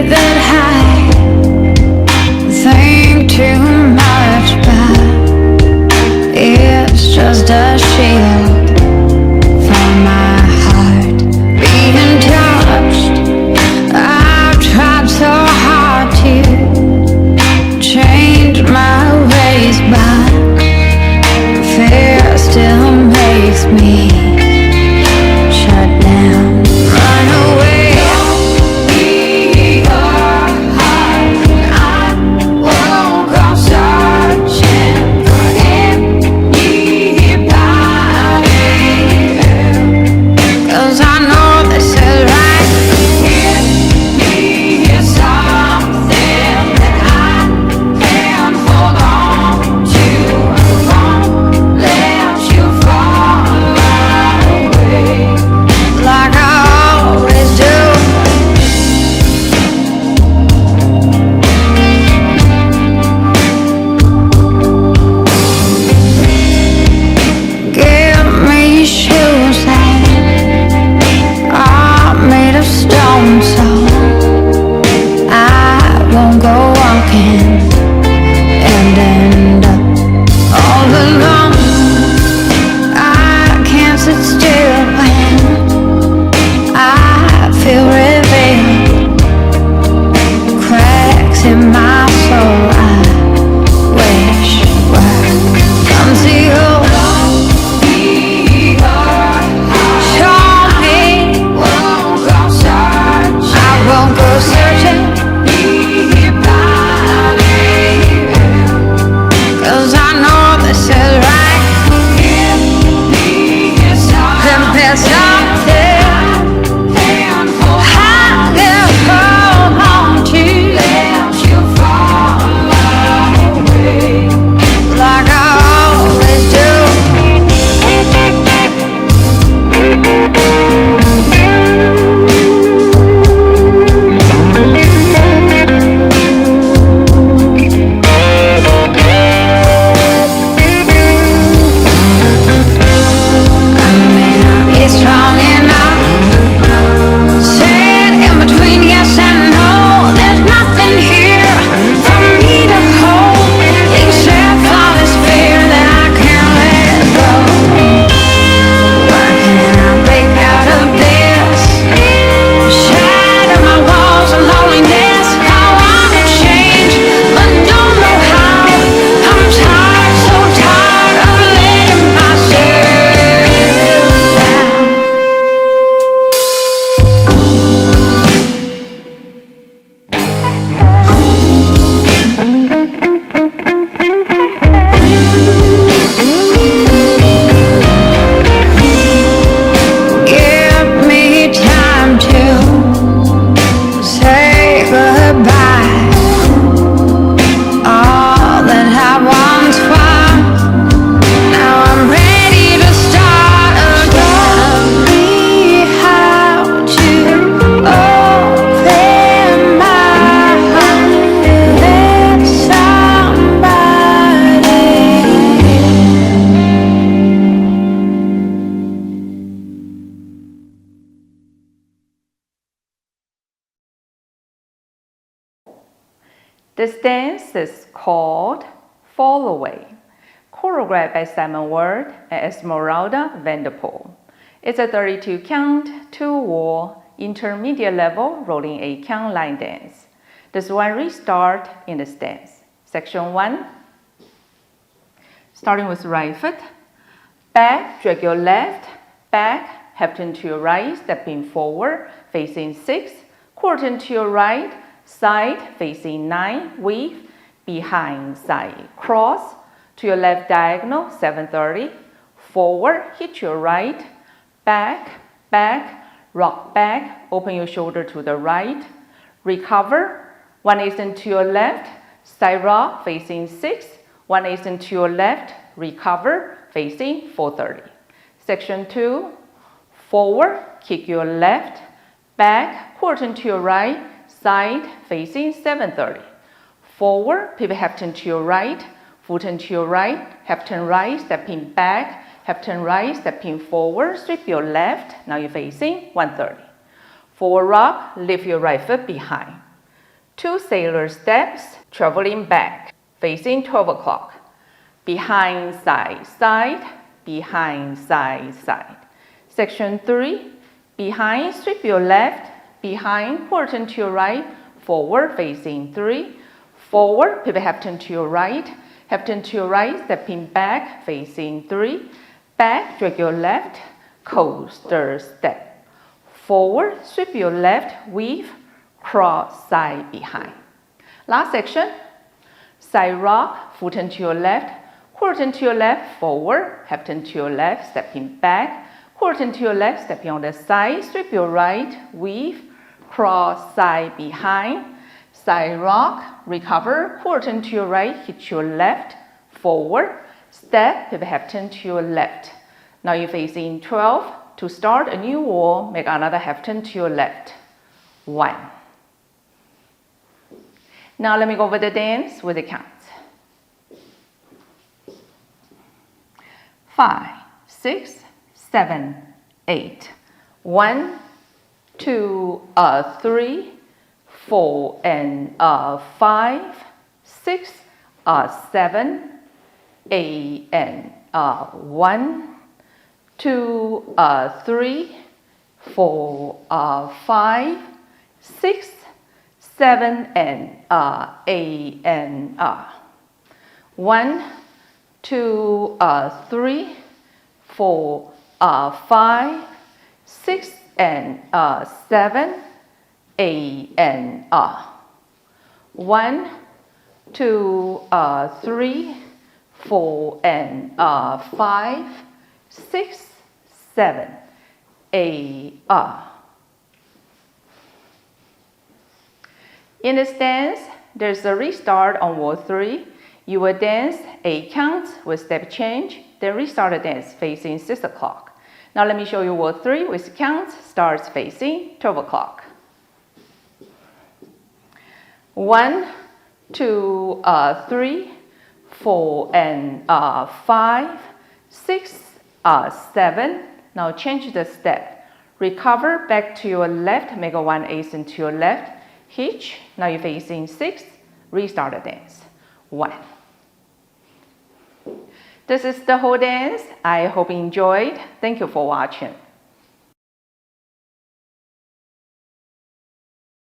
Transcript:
that I think too much, but it's just a shield from my heart being touched. I've tried so hard to change my ways, but fear still makes me shut down, run away. This dance is called Fall Away, choreographed by Simon Ward and Esmeralda Vanderpool. It's a 32 count, 2-wall, intermediate level rolling 8 count line dance. There's one restart in this dance. Section 1. Starting with right foot. Back, drag your left, back, half turn to your right, stepping forward, facing 6, quarter turn to your right, side, facing 9, weave, behind, side, cross, to your left diagonal, 730, forward, hit your right, back, back, rock back, open your shoulder to the right, recover, 1 instant to your left, side rock, facing 6, 1 instant to your left, recover, facing 430. Section 2, forward, kick your left, back, quarter turn to your right, side, facing 730. Forward, pivot half turn to your right, full turn to your right, half turn right, stepping back, half turn right, stepping forward, sweep your left, now you're facing 130. Forward rock, lift your right foot behind. 2 sailor steps, traveling back, facing 12 o'clock. Behind, side, side, behind, side, side. Section 3, behind, sweep your left, behind, quarter turn to your right, forward, facing 3, forward, pivot half turn to your right, half turn to your right, stepping back, facing 3, back, drag your left, coaster step. Forward, sweep your left, weave, cross, side, behind. Last section, side rock, full turn to your left, quarter turn to your left, forward, half turn to your left, stepping back, quarter turn to your left, stepping on the side, sweep your right, weave, cross, side, behind, side rock, recover, quarter turn to your right, hit your left, forward, step, pivot half turn to your left. Now you're facing 12. To start a new wall, make another half turn to your left. 1. Now let me go over the dance with the counts. 5, 6, 7, 8. 1, 2, 3, 4, and 5, 6, 7, 8, and 1, 2, 3, 4, 5, 6, 7, and 8, and 1, 2, 3, 4, 5, 6, and 7, 8, and 1, 2, 3, 4, and 5, 6, 7, 8, In this dance, there's a restart on wall 3. You will dance 8 counts with step change, then restart the dance facing 6 o'clock. Now let me show you wall 3 with counts, starts facing 12 o'clock. 1, 2, 3, 4, and 5, 6, 7. Now change the step. Recover back to your left, make a 1/8 into your left. Hitch. Now you're facing 6. Restart the dance. 1. This is the whole dance. I hope you enjoyed. Thank you for watching.